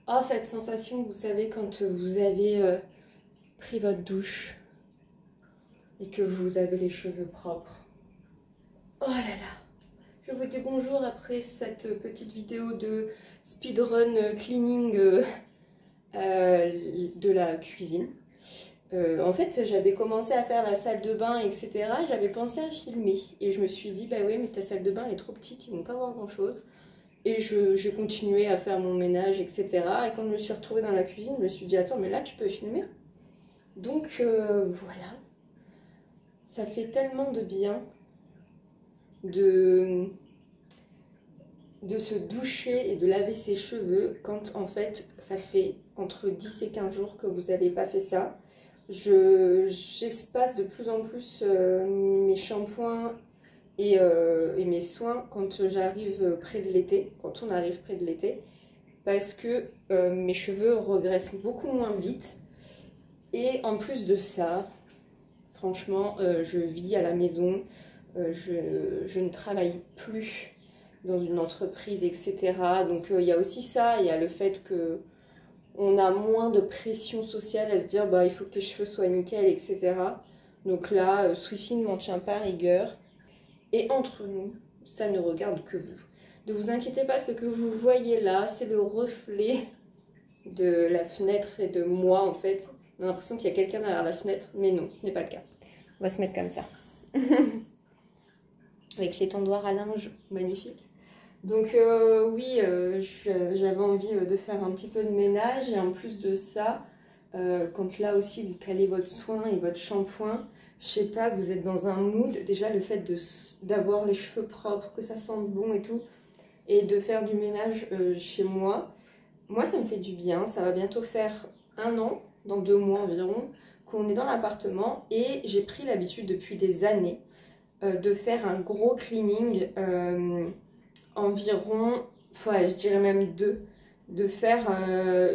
Oh, cette sensation, vous savez, quand vous avez pris votre douche et que vous avez les cheveux propres. Oh là là! Je vous dis bonjour après cette petite vidéo de speedrun cleaning de la cuisine. En fait, j'avais commencé à faire la salle de bain, etc. J'avais pensé à filmer et je me suis dit, bah oui, mais ta salle de bain elle est trop petite, ils vont pas voir grand-chose. Et j'ai continué à faire mon ménage, etc. Et quand je me suis retrouvée dans la cuisine, je me suis dit, attends, mais là, tu peux filmer. Donc, voilà. Ça fait tellement de bien de se doucher et de laver ses cheveux quand, en fait, ça fait entre 10 et 15 jours que vous n'avez pas fait ça. J'espace de plus en plus mes shampoings et mes soins quand j'arrive près de l'été, quand on arrive près de l'été. Parce que mes cheveux regressent beaucoup moins vite. Et en plus de ça, franchement, je vis à la maison, je ne travaille plus dans une entreprise, etc. Donc il y a aussi ça, il y a le fait que on a moins de pression sociale à se dire bah il faut que tes cheveux soient nickel, etc. Donc là, Swifie ne m'en tient pas rigueur. Et entre nous, ça ne regarde que vous. Ne vous inquiétez pas, ce que vous voyez là, c'est le reflet de la fenêtre et de moi en fait. On a l'impression qu'il y a quelqu'un derrière la fenêtre, mais non, ce n'est pas le cas. On va se mettre comme ça. Avec l'étendoir à linge, magnifique. Donc oui, j'avais envie de faire un petit peu de ménage. Et en plus de ça, quand là aussi vous calez votre soin et votre shampoing, je sais pas, vous êtes dans un mood. Déjà le fait d'avoir les cheveux propres, que ça sente bon et tout, et de faire du ménage chez moi, ça me fait du bien. Ça va bientôt faire 1 an, dans 2 mois environ, qu'on est dans l'appartement et j'ai pris l'habitude depuis des années de faire un gros cleaning, environ, je dirais même 2, de faire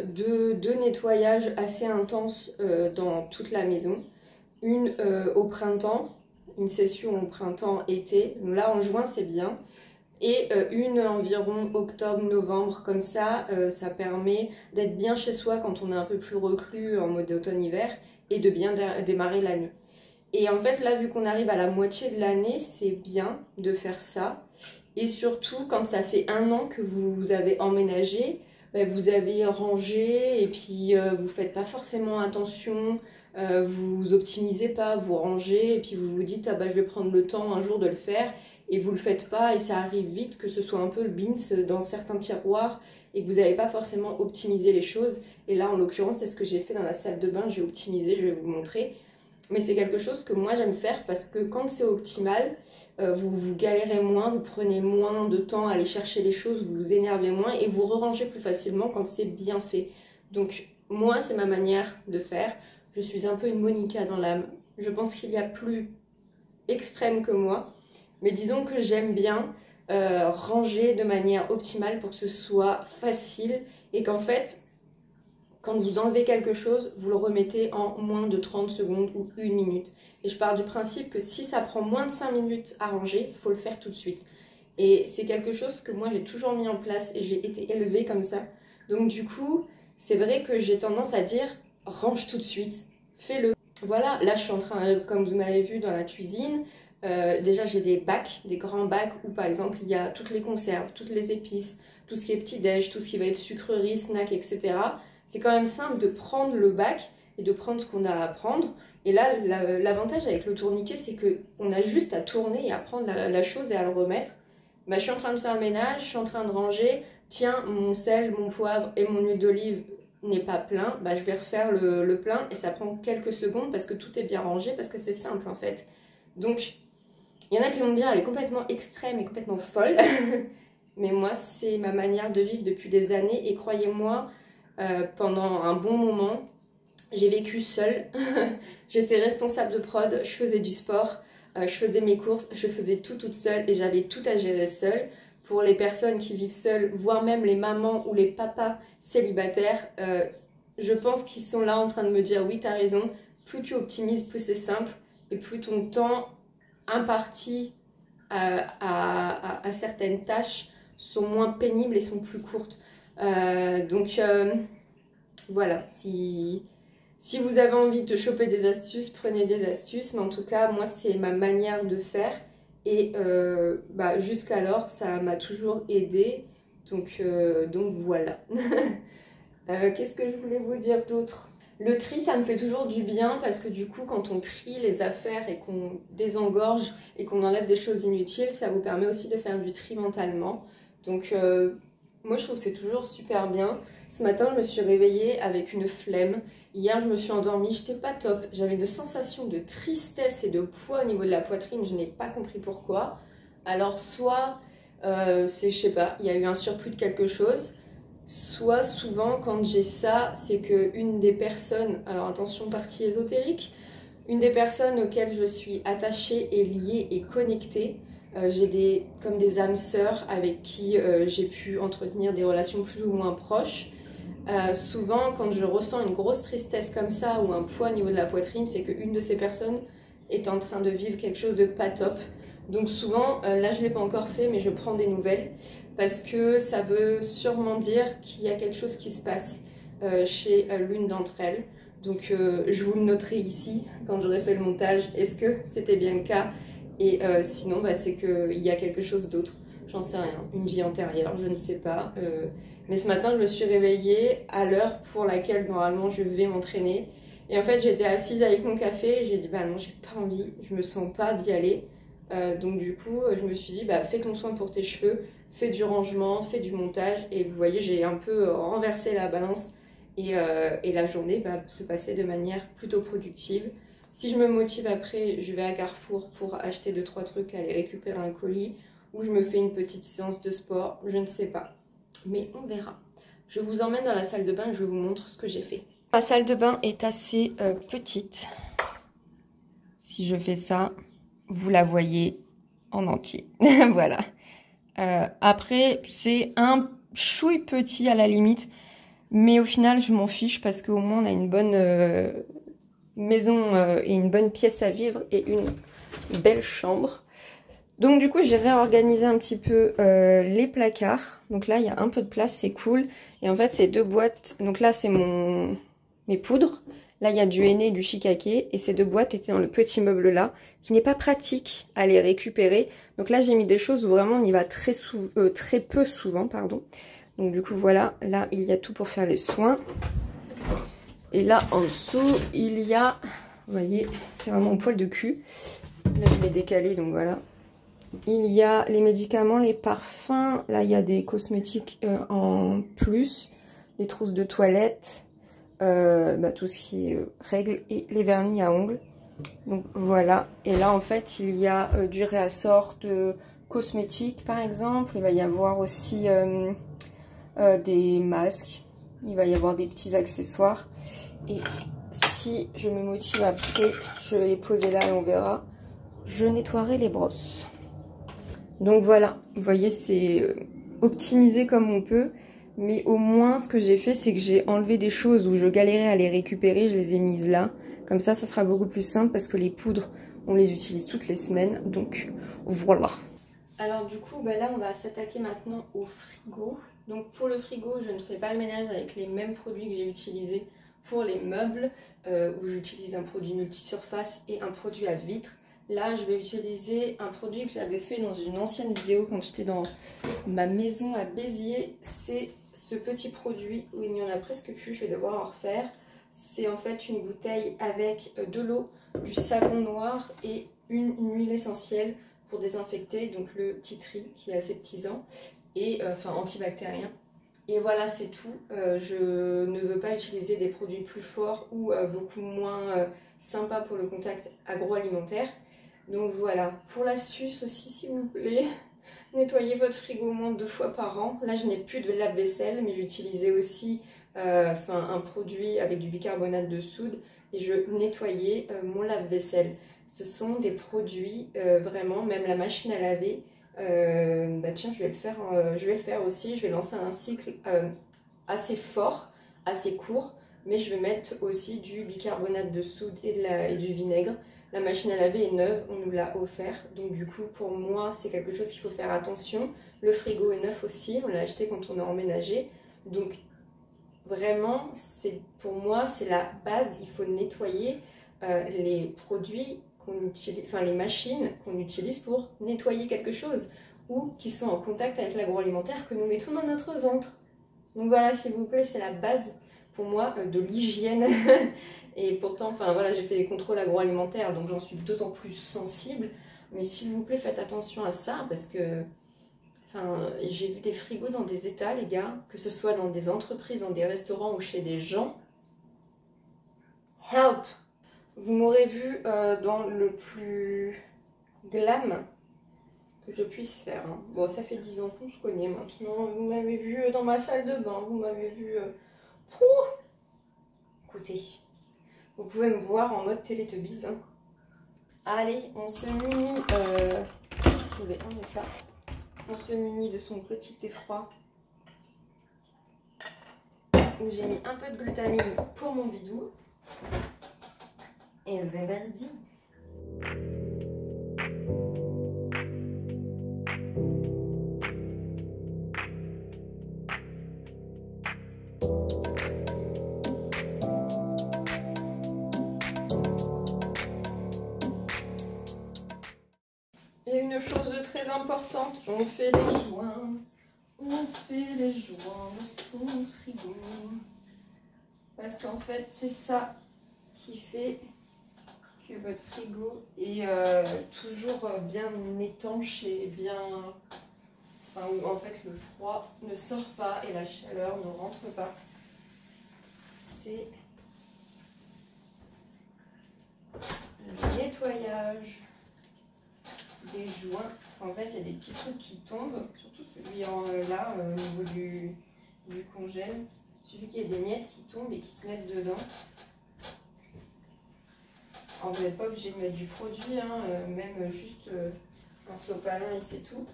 deux nettoyages assez intenses dans toute la maison. Une au printemps, une session au printemps-été, là en juin c'est bien, et une environ octobre-novembre, comme ça, ça permet d'être bien chez soi quand on est un peu plus reclus en mode automne-hiver et de bien démarrer l'année. Et en fait, là, vu qu'on arrive à la moitié de l'année, c'est bien de faire ça. Et surtout, quand ça fait 1 an que vous avez emménagé, vous avez rangé et puis vous faites pas forcément attention, vous optimisez pas, vous rangez et puis vous vous dites ah bah je vais prendre le temps un jour de le faire et vous le faites pas et ça arrive vite que ce soit un peu le bins dans certains tiroirs et que vous n'avez pas forcément optimisé les choses. Et là en l'occurrence c'est ce que j'ai fait dans la salle de bain, j'ai optimisé, je vais vous montrer. Mais c'est quelque chose que moi j'aime faire parce que quand c'est optimal, vous galérez moins, vous prenez moins de temps à aller chercher les choses, vous vous énervez moins et vous rangez plus facilement quand c'est bien fait. Donc moi c'est ma manière de faire. Je suis un peu une Monica dans l'âme. Je pense qu'il y a plus extrême que moi. Mais disons que j'aime bien ranger de manière optimale pour que ce soit facile et qu'en fait, quand vous enlevez quelque chose, vous le remettez en moins de 30 secondes ou 1 minute. Et je pars du principe que si ça prend moins de 5 minutes à ranger, il faut le faire tout de suite. Et c'est quelque chose que moi j'ai toujours mis en place et j'ai été élevée comme ça. Donc du coup, c'est vrai que j'ai tendance à dire range tout de suite, fais-le. Voilà, là je suis en train, comme vous m'avez vu dans la cuisine, déjà j'ai des bacs, des grands bacs où par exemple il y a toutes les conserves, toutes les épices, tout ce qui est petit-déj, tout ce qui va être sucrerie, snack, etc. C'est quand même simple de prendre le bac et de prendre ce qu'on a à prendre. Et là, l'avantage avec le tourniquet, c'est qu'on a juste à tourner et à prendre la chose et à le remettre. Bah, je suis en train de faire le ménage, je suis en train de ranger. Tiens, mon sel, mon poivre et mon huile d'olive n'est pas plein. Bah, je vais refaire le plein et ça prend quelques secondes parce que tout est bien rangé, parce que c'est simple en fait. Donc, il y en a qui vont me dire, elle est complètement extrême et complètement folle. Mais moi, c'est ma manière de vivre depuis des années et croyez-moi, pendant un bon moment, j'ai vécu seule. J'étais responsable de prod, je faisais du sport, je faisais mes courses, je faisais tout toute seule et j'avais tout à gérer seule. Pour les personnes qui vivent seules, voire même les mamans ou les papas célibataires, je pense qu'ils sont là en train de me dire oui, t'as raison, plus tu optimises, plus c'est simple et plus ton temps imparti à certaines tâches sont moins pénibles et sont plus courtes. Donc voilà, si vous avez envie de choper des astuces, prenez des astuces. Mais en tout cas, moi, c'est ma manière de faire. Et jusqu'alors, ça m'a toujours aidé. Donc voilà. Qu'est-ce que je voulais vous dire d'autre? Le tri, ça me fait toujours du bien parce que du coup, quand on trie les affaires et qu'on désengorge et qu'on enlève des choses inutiles, ça vous permet aussi de faire du tri mentalement. Donc moi, je trouve que c'est toujours super bien. Ce matin, je me suis réveillée avec une flemme. Hier, je me suis endormie, j'étais pas top. J'avais une sensation de tristesse et de poids au niveau de la poitrine, je n'ai pas compris pourquoi. Alors soit, je sais pas, il y a eu un surplus de quelque chose. Soit souvent quand j'ai ça, c'est que une des personnes, alors attention partie ésotérique, une des personnes auxquelles je suis attachée et liée et connectée, j'ai comme des âmes sœurs avec qui j'ai pu entretenir des relations plus ou moins proches. Souvent quand je ressens une grosse tristesse comme ça ou un poids au niveau de la poitrine, c'est qu'une de ces personnes est en train de vivre quelque chose de pas top. Donc souvent, là je ne l'ai pas encore fait, mais je prends des nouvelles parce que ça veut sûrement dire qu'il y a quelque chose qui se passe chez l'une d'entre elles. Donc je vous le noterai ici quand j'aurai fait le montage. Est-ce que c'était bien le cas? Et sinon, c'est qu'il y a quelque chose d'autre. J'en sais rien. Une vie antérieure, je ne sais pas. Mais ce matin, je me suis réveillée à l'heure pour laquelle normalement je vais m'entraîner. Et en fait, j'étais assise avec mon café et j'ai dit bah non, j'ai pas envie, je me sens pas d'y aller. Donc du coup, je me suis dit fais ton soin pour tes cheveux, fais du rangement, fais du montage. Et vous voyez, j'ai un peu renversé la balance et la journée se passait de manière plutôt productive. Si je me motive après, je vais à Carrefour pour acheter 2-3 trucs, aller récupérer un colis ou je me fais une petite séance de sport, je ne sais pas. Mais on verra. Je vous emmène dans la salle de bain et je vous montre ce que j'ai fait. La salle de bain est assez petite. Si je fais ça, vous la voyez en entier. Voilà. Après, c'est un chouille petit à la limite. Mais au final, je m'en fiche parce qu'au moins, on a une bonne maison et une bonne pièce à vivre et une belle chambre. Donc du coup, j'ai réorganisé un petit peu les placards. Donc là, il y a un peu de place, c'est cool. Et en fait, c'est 2 boîtes. Donc là, c'est mes poudres. Là, il y a du henné et du shiitake. Et ces 2 boîtes étaient dans le petit meuble là, qui n'est pas pratique à les récupérer. Donc là, j'ai mis des choses où vraiment on y va très peu souvent, pardon. Donc du coup, voilà. Là, il y a tout pour faire les soins. Et là, en dessous, il y a... Vous voyez, c'est vraiment un poil de cul. Là, je l'ai décalé, donc voilà. Il y a les médicaments, les parfums. Là, il y a des cosmétiques en plus. Les trousses de toilette. Tout ce qui est règles et les vernis à ongles. Donc voilà. Et là, en fait, il y a du réassort de cosmétiques, par exemple. Il va y avoir aussi des masques. Il va y avoir des petits accessoires. Et si je me motive après, je vais les poser là et on verra. Je nettoierai les brosses. Donc voilà, vous voyez, c'est optimisé comme on peut. Mais au moins, ce que j'ai fait, c'est que j'ai enlevé des choses où je galérais à les récupérer. Je les ai mises là. Comme ça sera beaucoup plus simple parce que les poudres, on les utilise toutes les semaines. Donc voilà. Alors du coup, là, on va s'attaquer maintenant au frigo. Donc pour le frigo, je ne fais pas le ménage avec les mêmes produits que j'ai utilisés pour les meubles, où j'utilise un produit multisurface et un produit à vitre. Là, je vais utiliser un produit que j'avais fait dans une ancienne vidéo quand j'étais dans ma maison à Béziers. C'est ce petit produit où il n'y en a presque plus, je vais devoir en refaire. C'est en fait une bouteille avec de l'eau, du savon noir et une huile essentielle pour désinfecter, donc le tea tree qui est aseptisant et antibactérien. Et voilà, c'est tout. Je ne veux pas utiliser des produits plus forts ou beaucoup moins sympas pour le contact agroalimentaire. Donc voilà, pour l'astuce aussi, s'il vous plaît, nettoyez votre frigo au moins 2 fois par an. Là, je n'ai plus de lave-vaisselle, mais j'utilisais aussi un produit avec du bicarbonate de soude et je nettoyais mon lave-vaisselle. Ce sont des produits vraiment, même la machine à laver. Tiens, je vais le faire aussi. Je vais lancer un cycle assez fort, assez court, mais je vais mettre aussi du bicarbonate de soude et du vinaigre. La machine à laver est neuve, on nous l'a offert, donc du coup pour moi c'est quelque chose qu'il faut faire attention. Le frigo est neuf aussi, on l'a acheté quand on a emménagé, Donc vraiment, pour moi, c'est la base. Il faut nettoyer les produits qu'on utilise, enfin les machines qu'on utilise pour nettoyer quelque chose ou qui sont en contact avec l'agroalimentaire que nous mettons dans notre ventre. Donc voilà, s'il vous plaît, c'est la base pour moi de l'hygiène. Et pourtant, enfin voilà, j'ai fait des contrôles agroalimentaires, donc j'en suis d'autant plus sensible. Mais s'il vous plaît, faites attention à ça parce que j'ai vu des frigos dans des états, les gars, que ce soit dans des entreprises, dans des restaurants ou chez des gens. Help! Vous m'aurez vu dans le plus glam que je puisse faire. Hein. Bon, ça fait 10 ans qu'on se connaît maintenant. Vous m'avez vu dans ma salle de bain, vous m'avez vu... Écoutez, vous pouvez me voir en mode Télétubbies. Hein. Allez, on se munit... Je vais enlever ça. On se munit de son petit thé froid. Où j'ai mis un peu de glutamine pour mon bidou. Et c'est parti. Et une chose très importante, on fait les joints. On fait les joints de son frigo. Parce qu'en fait, c'est ça qui fait que votre frigo est toujours bien étanche et bien... Enfin, où en fait le froid ne sort pas et la chaleur ne rentre pas. C'est le nettoyage des joints. Parce qu'en fait, il y a des petits trucs qui tombent, surtout celui là, au niveau du congèle. Celui qui a des miettes qui tombent et qui se mettent dedans. Alors, vous n'êtes pas obligé de mettre du produit, hein, même juste un sopalin et c'est tout.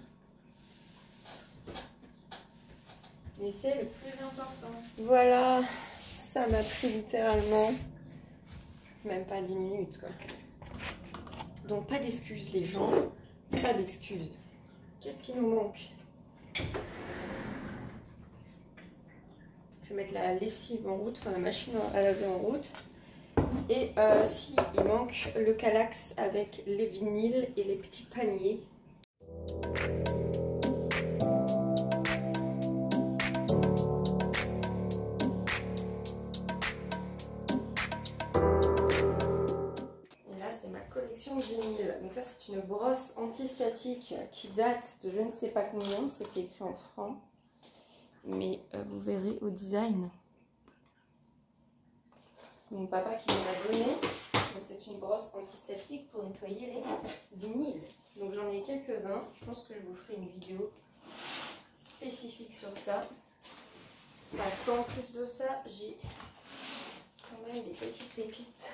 Mais c'est le plus important. Voilà, ça m'a pris littéralement même pas 10 minutes, quoi. Donc pas d'excuses les gens, pas d'excuses. Qu'est-ce qui nous manque? Je vais mettre la lessive en route, enfin la machine à laver en route. Et si il manque le Kallax avec les vinyles et les petits paniers. Et là c'est ma collection de vinyles. Donc ça c'est une brosse antistatique qui date de je ne sais pas combien, parce que c'est écrit en francs. Mais vous verrez au design. C'est mon papa qui me l'a donné. C'est une brosse antistatique pour nettoyer les vinyles. Donc j'en ai quelques-uns. Je pense que je vous ferai une vidéo spécifique sur ça. Parce qu'en plus de ça, j'ai quand même des petites pépites.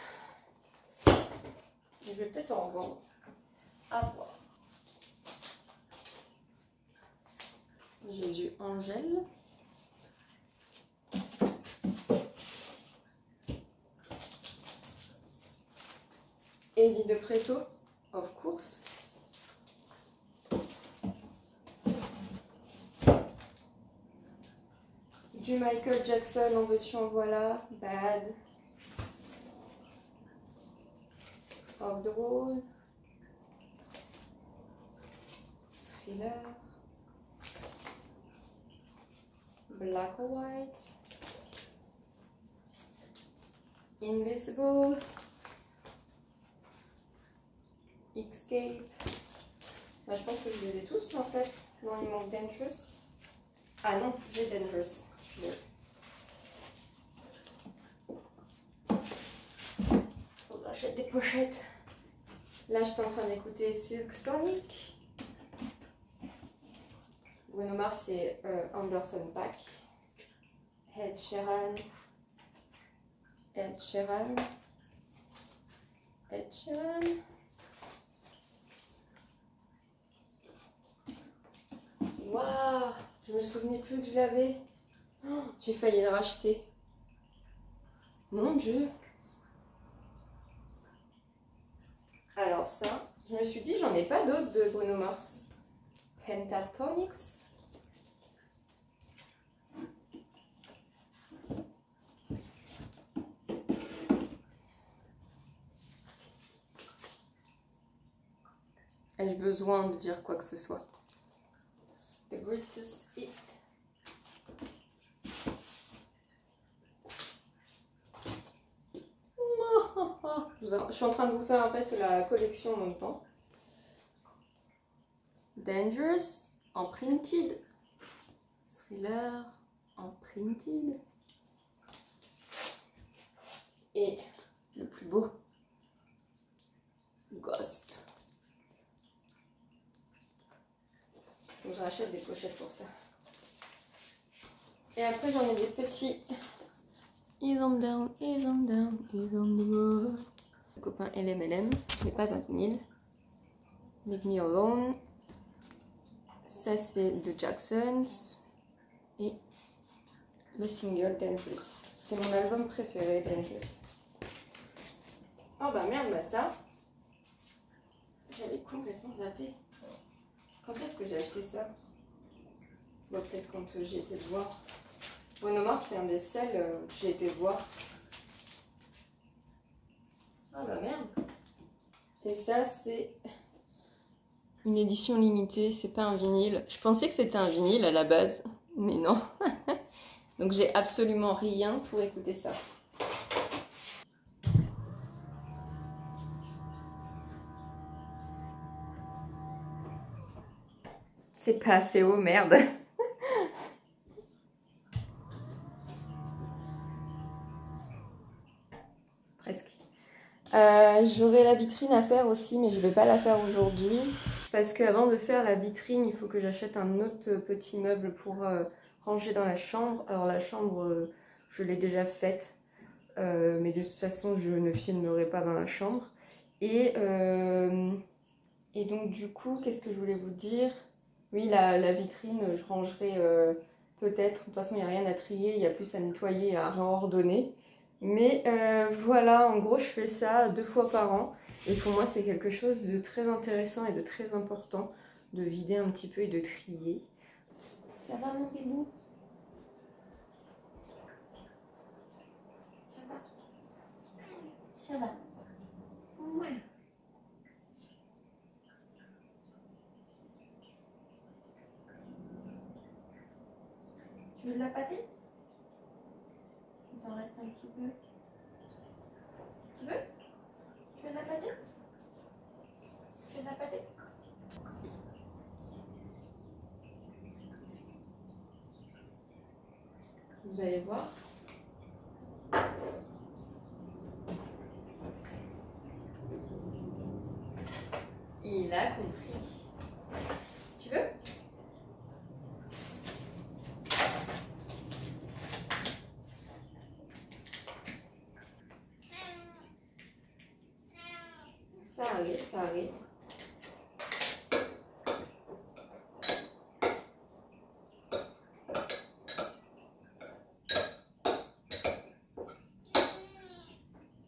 Je vais peut-être en vendre. À voir. J'ai du Angèle. Eddie de Preto, of course. Du Michael Jackson, en veux-tu, en voilà. Bad. Off the Wall. Thriller. Black or White. Invisible. Escape. Bah, je pense que je les ai tous en fait. Non, il manque Dangerous. Ah non, j'ai Dangerous. Je laisse. Faut que j'achète des pochettes. Là, je suis en train d'écouter Silk Sonic. Bruno Mars, c'est Anderson .Paak. Ed Sheeran. Ed Sheeran. Ed Sheeran. Waouh, je me souvenais plus que je l'avais. Oh, j'ai failli le racheter. Mon Dieu. Alors ça, je me suis dit, j'en ai pas d'autres de Bruno Mars. Pentatonix. ai-je besoin de dire quoi que ce soit? The greatest hit. Je suis en train de vous faire en fait la collection en même temps. Dangerous en printed. Thriller en printed. Et le plus beau, Ghost. Donc je rachète des pochettes pour ça. Et après j'en ai des petits. Is on down, is on down, is on the road. Le copain LMLM, mais pas un vinyle. Leave Me Alone. Ça c'est The Jacksons. Et le single Dangerous. C'est mon album préféré, Dangerous. Oh bah merde, bah ça, j'avais complètement zappé. Quand est-ce que j'ai acheté ça? Bon, peut-être quand j'ai été le voir. Bruno Mars, c'est un des seuls que j'ai été voir. Ah bah merde. Et ça, c'est une édition limitée, c'est pas un vinyle. Je pensais que c'était un vinyle à la base, mais non. Donc j'ai absolument rien pour écouter ça. C'est pas assez haut, merde. Presque. J'aurai la vitrine à faire aussi, mais je vais pas la faire aujourd'hui. Parce qu'avant de faire la vitrine, il faut que j'achète un autre petit meuble pour ranger dans la chambre. Alors la chambre, je l'ai déjà faite. Mais de toute façon, je ne filmerai pas dans la chambre. Et donc du coup, qu'est-ce que je voulais vous dire? Oui, la vitrine, je rangerai peut-être. De toute façon, il n'y a rien à trier, il y a plus à nettoyer et à réordonner. Mais voilà, en gros, je fais ça 2 fois par an. Et pour moi, c'est quelque chose de très intéressant et de très important de vider un petit peu et de trier. Ça va, mon bébou? Ça va? Ça va? Ouais. Tu veux de la pâtée? Il t'en reste un petit peu. Tu veux? Tu veux de la pâtée? Tu veux de la pâtée? Vous allez voir. Il a compris. Tu veux? Ça arrive, ça arrive.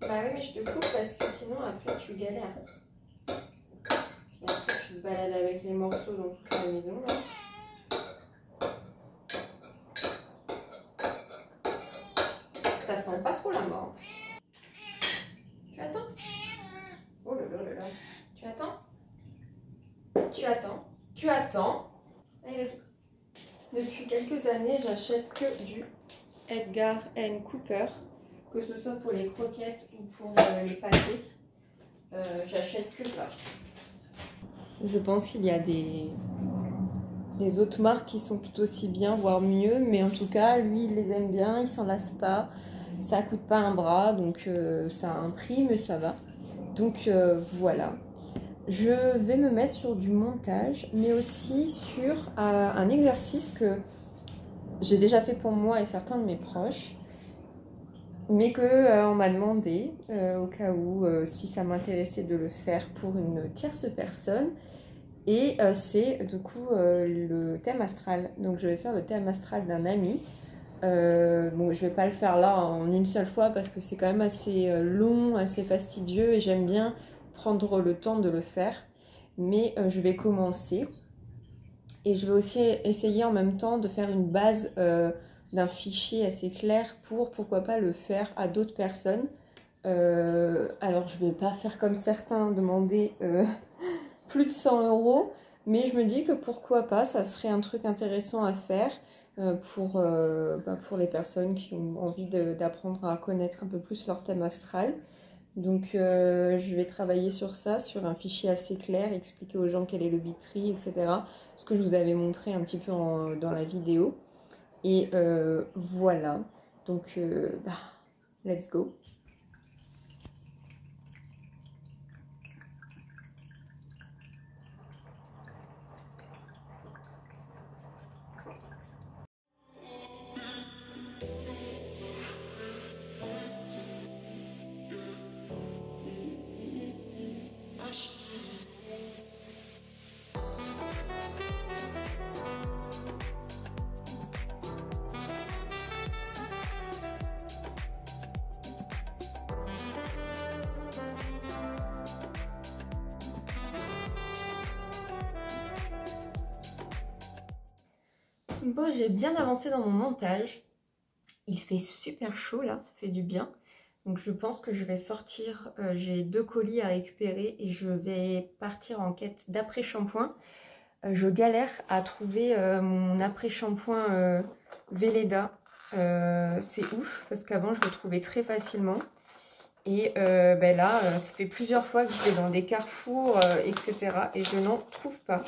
Bah oui, mais je te coupe parce que sinon après tu galères. Et après tu te balades avec les morceaux dans toute la maison là. Ça sent pas trop la mort. Tu attends? Oh là là là là. Tu attends? Tu attends? Tu attends? Allez, vas-y. Depuis quelques années, j'achète que du Edgar & Cooper. Que ce soit pour les croquettes ou pour les pâtés. J'achète que ça. Je pense qu'il y a des autres marques qui sont tout aussi bien, voire mieux. Mais en tout cas, lui, il les aime bien, il s'en lasse pas. Ça coûte pas un bras, donc ça a un prix, mais ça va. Donc voilà. Je vais me mettre sur du montage, mais aussi sur un exercice que j'ai déjà fait pour moi et certains de mes proches. Mais qu'on m'a demandé, au cas où, si ça m'intéressait de le faire pour une tierce personne. Et c'est du coup le thème astral. Donc je vais faire le thème astral d'un ami. Bon, je vais pas le faire là en une seule fois parce que c'est quand même assez long, assez fastidieux. Et j'aime bien prendre le temps de le faire. Mais je vais commencer. Et je vais aussi essayer en même temps de faire une base d'un fichier assez clair pour, pourquoi pas, le faire à d'autres personnes. Alors je vais pas faire comme certains, demander plus de 100 €, mais je me dis que pourquoi pas, ça serait un truc intéressant à faire pour les personnes qui ont envie d'apprendre à connaître un peu plus leur thème astral. Donc je vais travailler sur ça, sur un fichier assez clair, expliquer aux gens quel est le Bit.ly, etc. Ce que je vous avais montré un petit peu dans la vidéo. Et voilà, donc let's go. Bon, j'ai bien avancé dans mon montage. Il fait super chaud là, ça fait du bien. Donc je pense que je vais sortir, j'ai 2 colis à récupérer et je vais partir en quête d'après-shampoing. Je galère à trouver mon après-shampoing Velleda. C'est ouf parce qu'avant je le trouvais très facilement. Et là, ça fait plusieurs fois que je vais dans des carrefours, etc. et je n'en trouve pas.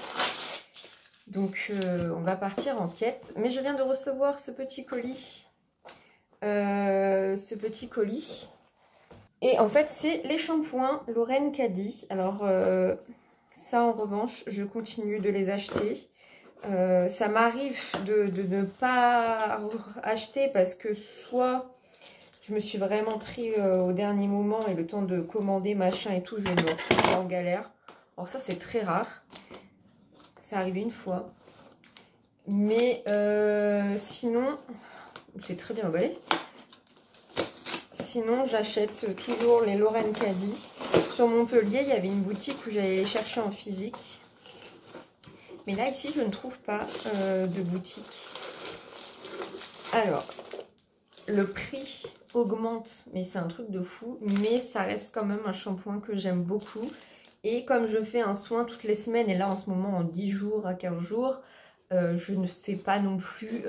Donc on va partir en quête. Mais je viens de recevoir ce petit colis. Et en fait c'est les shampoings Lauren Caddy. Alors ça en revanche je continue de les acheter. Ça m'arrive de ne pas acheter parce que soit je me suis vraiment pris au dernier moment et le temps de commander machin et tout, je me retrouve en galère. Alors ça c'est très rare. C'est arrivé une fois. Mais sinon, c'est très bien emballé. Sinon, j'achète toujours les Lauren Caddy. Sur Montpellier, il y avait une boutique où j'allais les chercher en physique. Mais là, ici, je ne trouve pas de boutique. Alors, le prix augmente, mais c'est un truc de fou. Mais ça reste quand même un shampoing que j'aime beaucoup. Et comme je fais un soin toutes les semaines, et là, en ce moment, en 10 jours à 15 jours, je ne fais pas non plus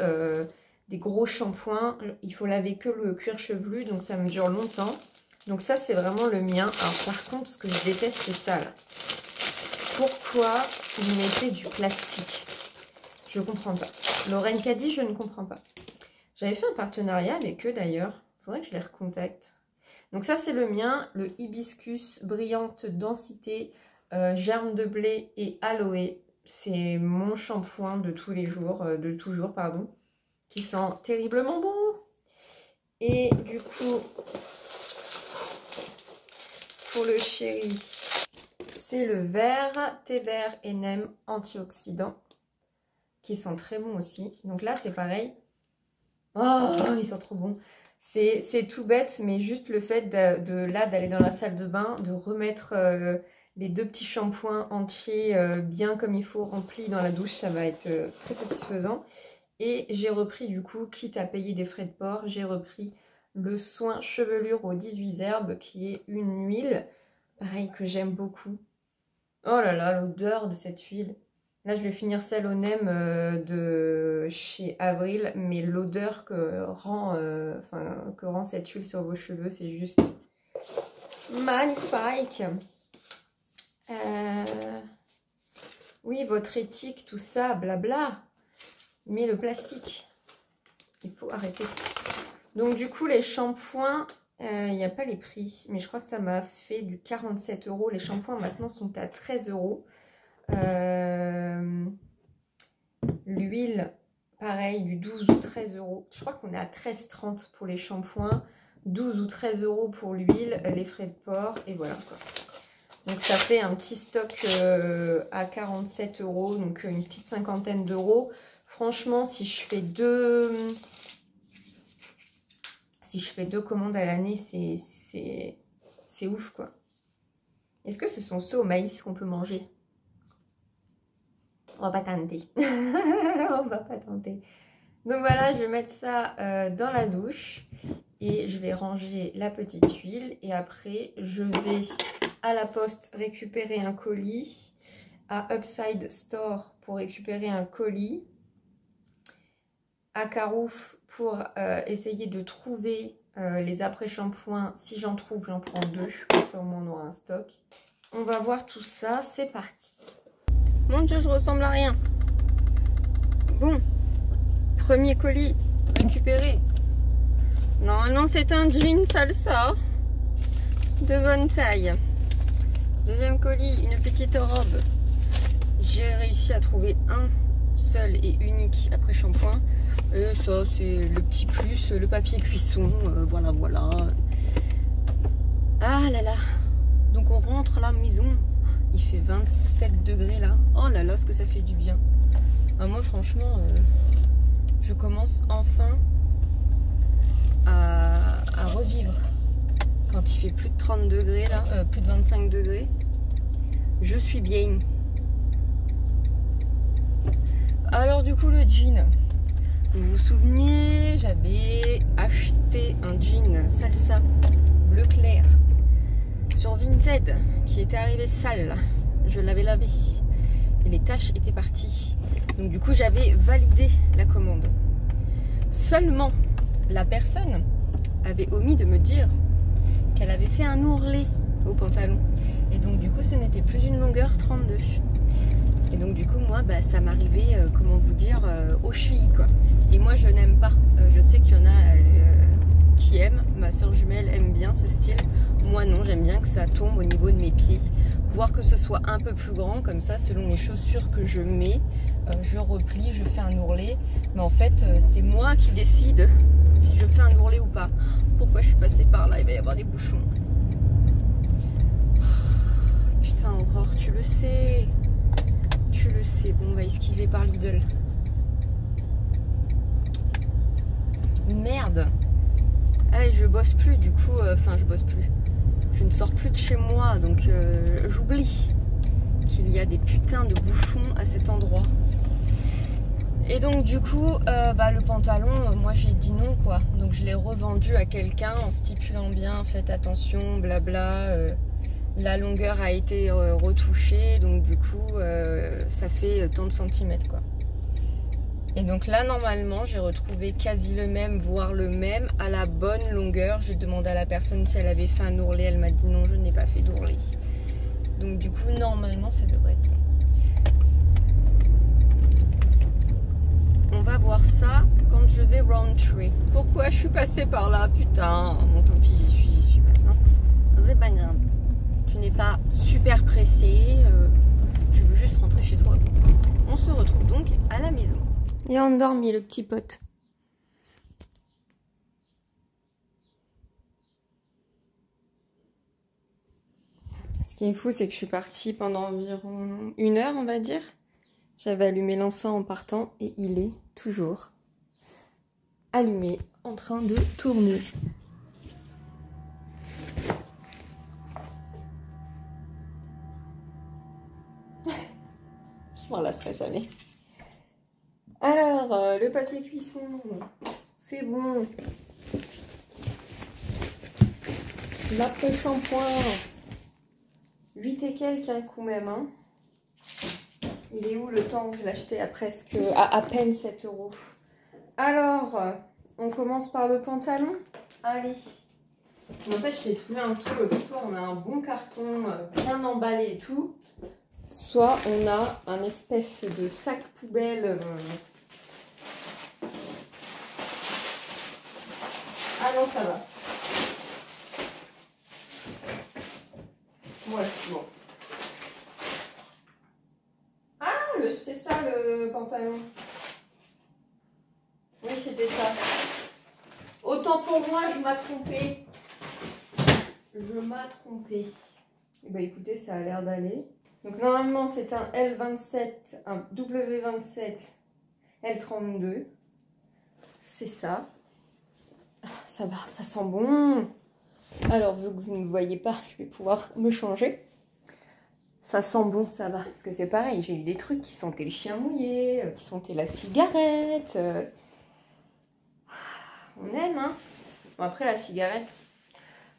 des gros shampoings. Il faut laver que le cuir chevelu, donc ça me dure longtemps. Donc ça, c'est vraiment le mien. Alors par contre, ce que je déteste, c'est ça là. Pourquoi vous mettez du plastique? Je comprends pas. Lauren Caddy, je ne comprends pas. J'avais fait un partenariat avec eux d'ailleurs. Il faudrait que je les recontacte. Donc ça, c'est le mien. Le hibiscus brillante densité, germe de blé et aloe. C'est mon shampoing de tous les jours, qui sent terriblement bon. Et du coup, pour le chéri, c'est le vert, thé vert et neem antioxydant, qui sent très bon aussi. Donc là, c'est pareil. Oh, ils sont trop bons. C'est tout bête, mais juste le fait d'aller dans la salle de bain, de remettre les 2 petits shampoings entiers bien comme il faut, remplis dans la douche, ça va être très satisfaisant. Et j'ai repris du coup, quitte à payer des frais de port, j'ai repris le soin chevelure aux 18 herbes, qui est une huile, pareil, que j'aime beaucoup. Oh là là, l'odeur de cette huile. Là, je vais finir celle au nem de chez Avril, mais l'odeur que rend cette huile sur vos cheveux, c'est juste magnifique. Oui, votre éthique, tout ça, blabla. Mais le plastique, il faut arrêter. Donc du coup, les shampoings, il n'y a pas les prix, mais je crois que ça m'a fait du 47 €. Les shampoings maintenant sont à 13 €. L'huile, pareil, du 12 ou 13 €. Je crois qu'on est à 13,30 € pour les shampoings, 12 ou 13 € pour l'huile, les frais de port, et voilà quoi. Donc ça fait un petit stock à 47 €, donc une petite cinquantaine d'euros. Franchement, si je fais deux commandes à l'année, c'est ouf quoi. Est-ce que ce sont ceux au maïs qu'on peut manger? On va pas tenter. On va pas tenter. Donc voilà, je vais mettre ça dans la douche et je vais ranger la petite huile. Et après, je vais à la poste récupérer un colis à Upside Store pour récupérer un colis, à Carouf pour essayer de trouver les après-shampoings. Si j'en trouve, j'en prends 2, comme ça au moins on aura un stock. On va voir tout ça, c'est parti. Mon Dieu, je ressemble à rien. Bon, premier colis récupéré. Normalement c'est un jean salsa de bonne taille. Deuxième colis, une petite robe. J'ai réussi à trouver un seul et unique après shampoing. Et ça c'est le petit plus, le papier cuisson, voilà voilà. Ah là là. Donc on rentre à la maison. Il fait 27 degrés là. Oh là là, ce que ça fait du bien. Ah, moi franchement, je commence enfin à revivre. Quand il fait plus de 30 degrés là, plus de 25 degrés, je suis bien. Alors du coup le jean, vous vous souvenez, j'avais acheté un jean salsa bleu clair sur Vinted qui était arrivé sale. Je l'avais lavé et les taches étaient parties. Donc du coup j'avais validé la commande. Seulement la personne avait omis de me dire qu'elle avait fait un ourlet au pantalon. Et donc du coup ce n'était plus une longueur 32. Et donc du coup moi bah, ça m'arrivait, comment vous dire, aux chevilles quoi. Et moi je n'aime pas. Je sais qu'il y en a qui aiment. Ma soeur jumelle aime bien ce style. Moi non, j'aime bien que ça tombe au niveau de mes pieds. Voire que ce soit un peu plus grand, comme ça selon les chaussures que je mets, je replie, je fais un ourlet. Mais en fait c'est moi qui décide si je fais un ourlet ou pas. Pourquoi je suis passée par là? Il va y avoir des bouchons. Putain Aurore, tu le sais. Tu le sais. Bon, on va esquiver par Lidl. Merde. Allez, je bosse plus du coup. Enfin, je bosse plus. Je ne sors plus de chez moi, donc j'oublie qu'il y a des putains de bouchons à cet endroit. Et donc du coup, bah, le pantalon, moi j'ai dit non quoi. Donc je l'ai revendu à quelqu'un en stipulant bien, faites attention, blabla. La longueur a été retouchée, donc du coup ça fait tant de centimètres quoi. Et donc là normalement j'ai retrouvé quasi le même, voire le même, à la bonne longueur. J'ai demandé à la personne si elle avait fait un ourlet, elle m'a dit non, je n'ai pas fait d'ourlet. Donc du coup normalement ça devrait être bon. On va voir ça quand je vais Rowntree. Pourquoi je suis passée par là? Putain, bon tant pis, j'y suis maintenant. C'est pas grave. Tu n'es pas super pressé, tu veux juste rentrer chez toi. On se retrouve donc à la maison. Il est endormi le petit pote. Ce qui est fou, c'est que je suis partie pendant environ 1 heure, on va dire. J'avais allumé l'encens en partant et il est toujours allumé, en train de tourner. Je m'en lasserai jamais. Alors, le papier cuisson, c'est bon. L'après-shampoing, 8 et quelques un coup même. Hein. Il est où le temps où je l'achetais à peine 7 €. Alors, on commence par le pantalon. Allez. En fait, j'ai trouvé un truc, soit on a un bon carton bien emballé et tout, soit on a un espèce de sac poubelle. Ah non, ça va. Ouais, bon. Ah, c'est ça le pantalon. Oui, c'était ça. Autant pour moi, je m'ai trompée. Je m'ai trompée. Et bah écoutez, ça a l'air d'aller. Donc normalement, c'est un L27, un W27, L32. C'est ça. Ça va, ça sent bon. Alors, vu que vous ne me voyez pas, je vais pouvoir me changer. Ça sent bon, ça va. Parce que c'est pareil, j'ai eu des trucs qui sentaient le chien mouillé, qui sentaient la cigarette. On aime, hein. Bon, après, la cigarette,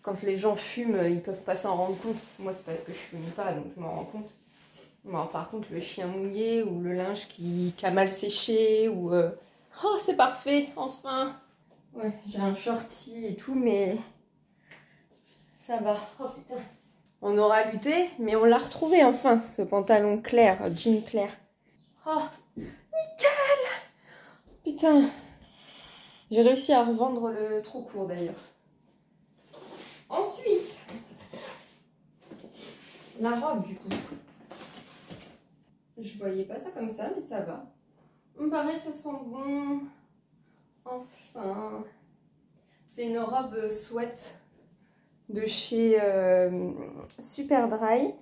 quand les gens fument, ils peuvent pas s'en rendre compte. Moi, c'est parce que je fume pas, donc je m'en rends compte. Bon, par contre, le chien mouillé ou le linge qui a mal séché ou... Oh, c'est parfait, enfin. Ouais, j'ai un shorty et tout, mais ça va. Oh putain. On aura lutté, mais on l'a retrouvé enfin, ce pantalon clair, jean clair. Oh, nickel! Putain. J'ai réussi à revendre le trop court d'ailleurs. Ensuite, la robe du coup. Je voyais pas ça comme ça, mais ça va. Pareil, ça sent bon. Enfin, c'est une robe sweat de chez Superdry.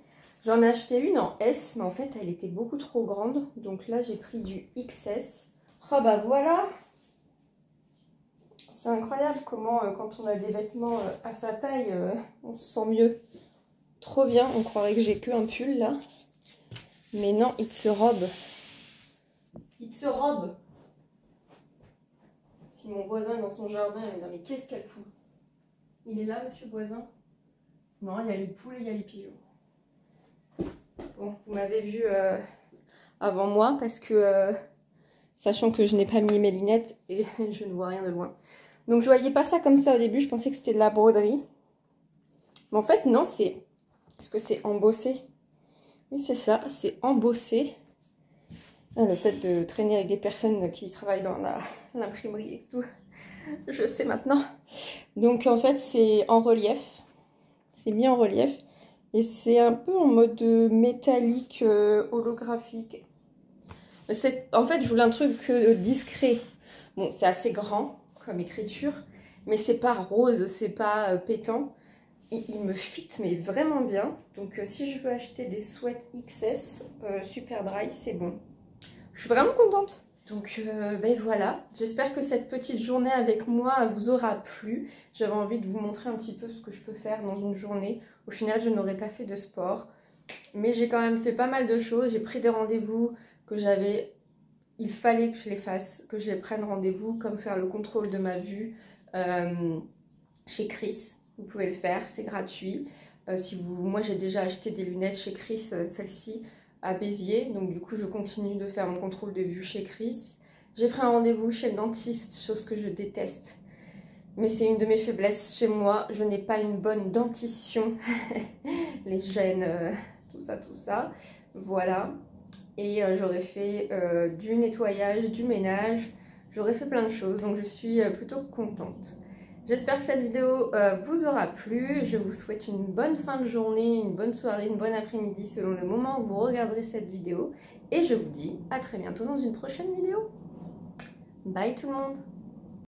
J'en ai acheté une en S, mais en fait, elle était beaucoup trop grande. Donc là, j'ai pris du XS. Oh bah voilà. C'est incroyable comment, quand on a des vêtements à sa taille, on se sent mieux. Trop bien. On croirait que j'ai que un pull là. Mais non, it's a robe. It's a robe. Si mon voisin est dans son jardin, il va me dire mais qu'est-ce qu'elle fout? Il est là, monsieur le voisin? Non, il y a les poules et il y a les pigeons. Bon, vous m'avez vu avant moi parce que, sachant que je n'ai pas mis mes lunettes et je ne vois rien de loin. Donc je voyais pas ça comme ça au début, je pensais que c'était de la broderie. Mais en fait, non, c'est... Est-ce que c'est embossé? Oui, c'est ça, c'est embossé. Le fait de traîner avec des personnes qui travaillent dans l'imprimerie et tout, je sais maintenant. Donc en fait, c'est en relief. C'est mis en relief. Et c'est un peu en mode métallique holographique. En fait, je voulais un truc discret. Bon, c'est assez grand comme écriture, mais c'est pas rose, c'est pas pétant. Il me fit mais vraiment bien. Donc si je veux acheter des sweats XS Superdry, c'est bon. Je suis vraiment contente. Donc ben voilà, j'espère que cette petite journée avec moi vous aura plu. J'avais envie de vous montrer un petit peu ce que je peux faire dans une journée. Au final, je n'aurais pas fait de sport, mais j'ai quand même fait pas mal de choses. J'ai pris des rendez-vous que j'avais... Il fallait que je les fasse, que je les prenne rendez-vous, comme faire le contrôle de ma vue chez Chris. Vous pouvez le faire, c'est gratuit. Moi, j'ai déjà acheté des lunettes chez Chris, celle-ci, à Béziers. Donc, du coup, je continue de faire mon contrôle de vue chez Chris. J'ai pris un rendez-vous chez le dentiste, chose que je déteste. Mais c'est une de mes faiblesses chez moi. Je n'ai pas une bonne dentition. Les gènes, tout ça. Voilà. Et j'aurais fait du nettoyage, du ménage. J'aurais fait plein de choses. Donc, je suis plutôt contente. J'espère que cette vidéo vous aura plu. Je vous souhaite une bonne fin de journée, une bonne soirée, une bonne après-midi selon le moment où vous regarderez cette vidéo. Et je vous dis à très bientôt dans une prochaine vidéo. Bye tout le monde!